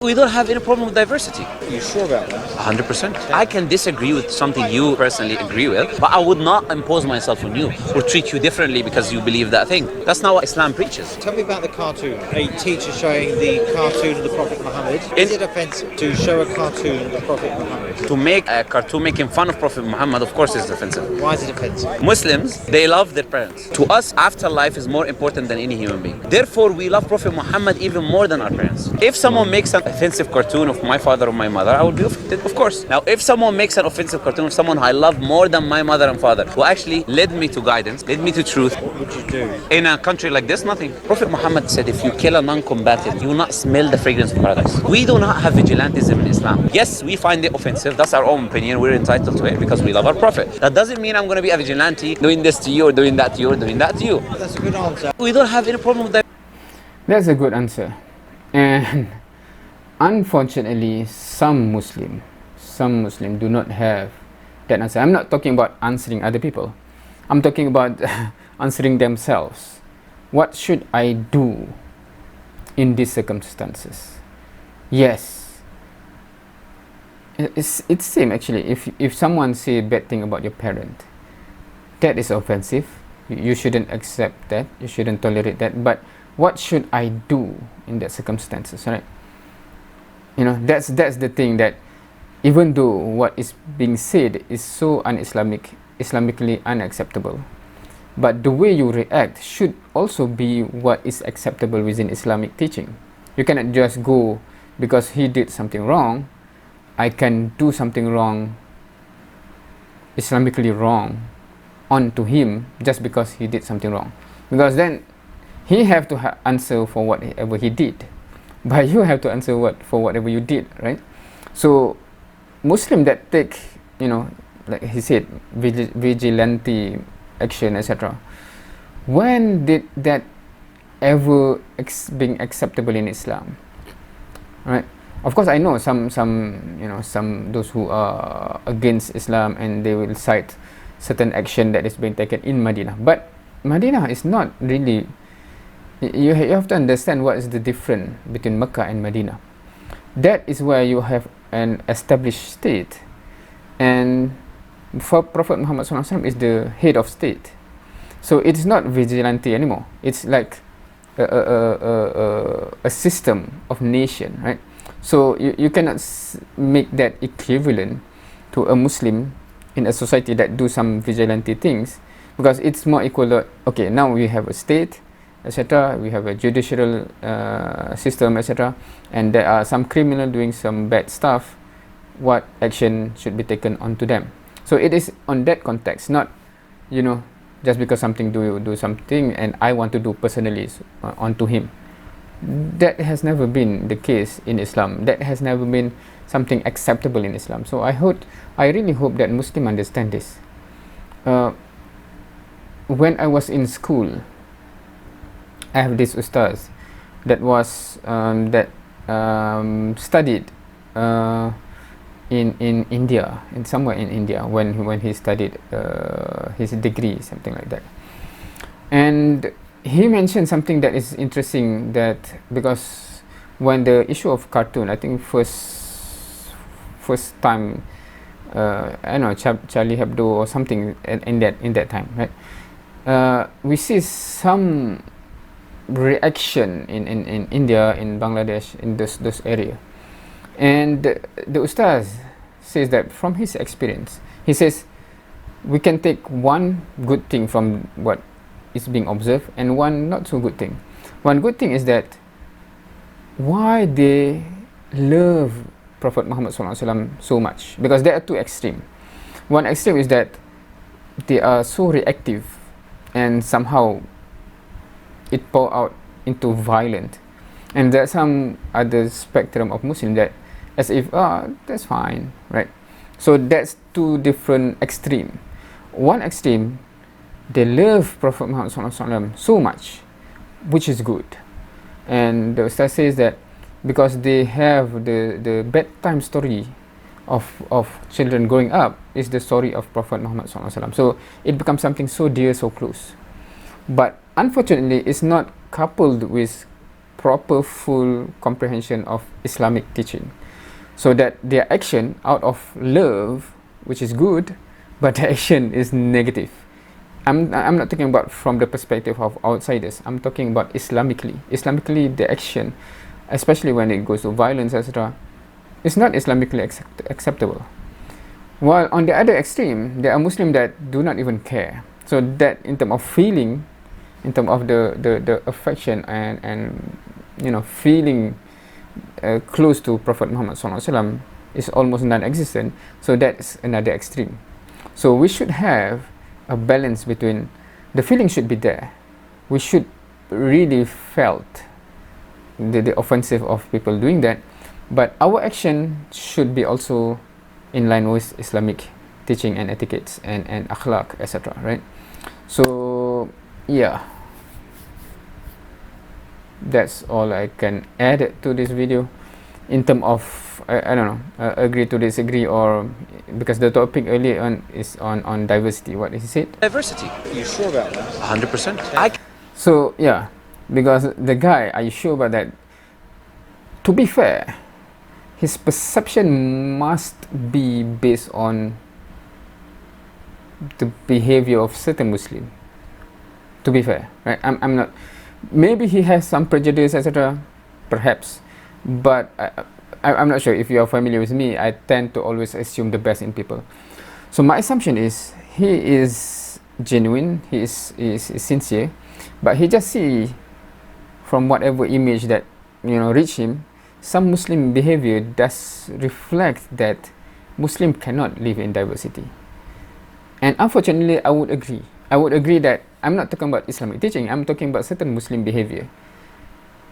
We don't have any problem with diversity. Are you sure about that? 100%. I can disagree with something you personally agree with, but I would not impose myself on you or treat you differently because you believe that thing. That's not what Islam preaches. Tell me about the cartoon. A teacher showing the cartoon of the Prophet Muhammad. Is it offensive to show a cartoon of the Prophet Muhammad? To make a cartoon making fun of Prophet Muhammad, of course, is offensive. Why is it offensive? Muslims, they love their parents. To us, afterlife is more important than any human being. Therefore, we love Prophet Muhammad even more than our parents. If someone makes an offensive cartoon of my father or my mother, I would be offended, of course. Now, if someone makes an offensive cartoon of someone I love more than my mother and father, who actually led me to guidance, led me to truth, what would you do? In a country like this, nothing. Prophet Muhammad said, if you kill a non-combatant, you will not smell the fragrance of paradise. We do not have vigilantism in Islam. Yes, we find it offensive. That's our own opinion. We're entitled to it because we love our Prophet. That doesn't mean I'm going to be a vigilante doing this to you or doing that to you or doing that to you. That's a good answer. We don't have any problem with that. That's a good answer. And unfortunately, some Muslim do not have that answer. I'm not talking about answering other people. I'm talking about answering themselves. What should I do in these circumstances? Yes, it's same actually. If someone say a bad thing about your parent, that is offensive. You shouldn't accept that. You shouldn't tolerate that. But what should I do in that circumstances, right? You know, that's the thing, that even though what is being said is so Islamically unacceptable, but the way you react should also be what is acceptable within Islamic teaching. You cannot just go because he did something wrong, I can do something wrong, Islamically wrong, onto him just because he did something wrong, because then he have to answer for whatever he did, but you have to answer for whatever you did, right? So Muslim that take, you know, like he said, vigilante action, etc. When did that ever being acceptable in Islam, right? Of course, I know some those who are against Islam, and they will cite certain action that is being taken in Medina, but Medina is not really. You have to understand what is the difference between Mecca and Medina. That is where you have an established state, and for Prophet Muhammad SAW is the head of state. So it's not vigilante anymore. It's like a system of nation, right? So you cannot make that equivalent to a Muslim in a society that do some vigilante things, because it's more equal. Okay, now we have a state, etc. We have a judicial system, etc. And there are some criminal doing some bad stuff. What action should be taken onto them? So it is on that context, not, you know, just because something do something and I want to do personally onto him. That has never been the case in Islam. That has never been something acceptable in Islam. So I really hope that Muslims understand this. When I was in school, I have this ustaz that was studied in India, in somewhere in India, when he studied his degree, something like that. And he mentioned something that is interesting, that because when the issue of cartoon, I think first time, I don't know, Charlie Hebdo or something in that time, right? We see some reaction in India, in Bangladesh, in those area, and the ustaz says that from his experience, he says we can take one good thing from what is being observed and one not so good thing. One good thing is that why they love Prophet Muhammad SAW so much, because there are two extremes. One extreme is that they are so reactive and somehow it pour out into violent, and there's some other spectrum of Muslim that as if that's fine, right? So that's two different extreme. One extreme, they love Prophet Muhammad SAW so much, which is good, and the Ustaz says that because they have the bedtime story of children growing up is the story of Prophet Muhammad SAW. So it becomes something so dear, so close. But unfortunately, it's not coupled with proper full comprehension of Islamic teaching, so that their action out of love, which is good, but the action is negative. I'm not talking about from the perspective of outsiders. I'm talking about Islamically. Islamically, the action, especially when it goes to violence, etc., is not Islamically acceptable. While on the other extreme, there are Muslims that do not even care. So that in terms of feeling, in terms of the affection and feeling close to Prophet Muhammad SAW is almost non-existent. So that's another extreme. So we should have a balance between, the feeling should be there. We should really felt the offensive of people doing that, but our action should be also in line with Islamic teaching and etiquettes and akhlaq, etc. Right? So yeah, that's all I can add to this video in terms of I don't know, agree to disagree, or because the topic earlier on is on diversity. What is it? Diversity. Are you sure about that? 100%. So yeah, because the guy, are you sure about that? To be fair, his perception must be based on the behavior of certain Muslim. To be fair, right? I'm not. Maybe he has some prejudice, etc. Perhaps, but I'm not sure. If you are familiar with me, I tend to always assume the best in people. So my assumption is he is genuine, he is sincere, but he just see from whatever image that reach him, some Muslim behavior does reflect that Muslim cannot live in diversity. And unfortunately, I would agree. I would agree that I'm not talking about Islamic teaching. I'm talking about certain Muslim behavior.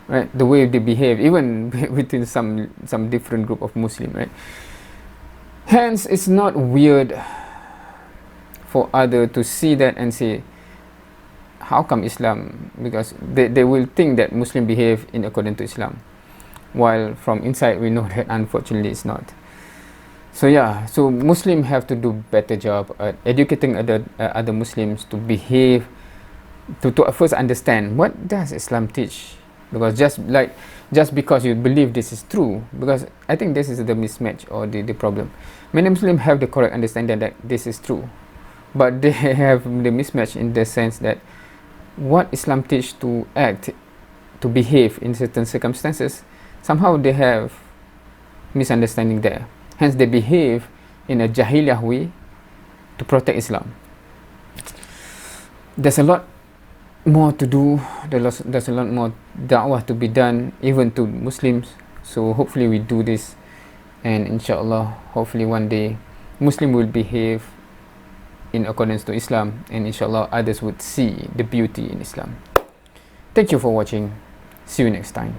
Right, the way they behave, even within some different group of Muslim, right? Hence, it's not weird for other to see that and say, how come Islam? Because they will think that Muslim behave in accordance to Islam, while from inside we know that unfortunately it's not. So yeah, so Muslim have to do better job at educating other Muslims to behave, to first understand what does Islam teach. Because just because you believe this is true, because I think this is the mismatch or the problem. Many Muslims have the correct understanding that this is true, but they have the mismatch in the sense that what Islam teach to act, to behave in certain circumstances, somehow they have misunderstanding there. Hence they behave in a Jahiliyah way to protect Islam. There's a lot more to do. There's a lot more da'wah to be done, even to Muslims. So hopefully we do this, and inshallah, hopefully one day Muslim will behave in accordance to Islam, and inshallah others would see the beauty in Islam. Thank you for watching. See you next time.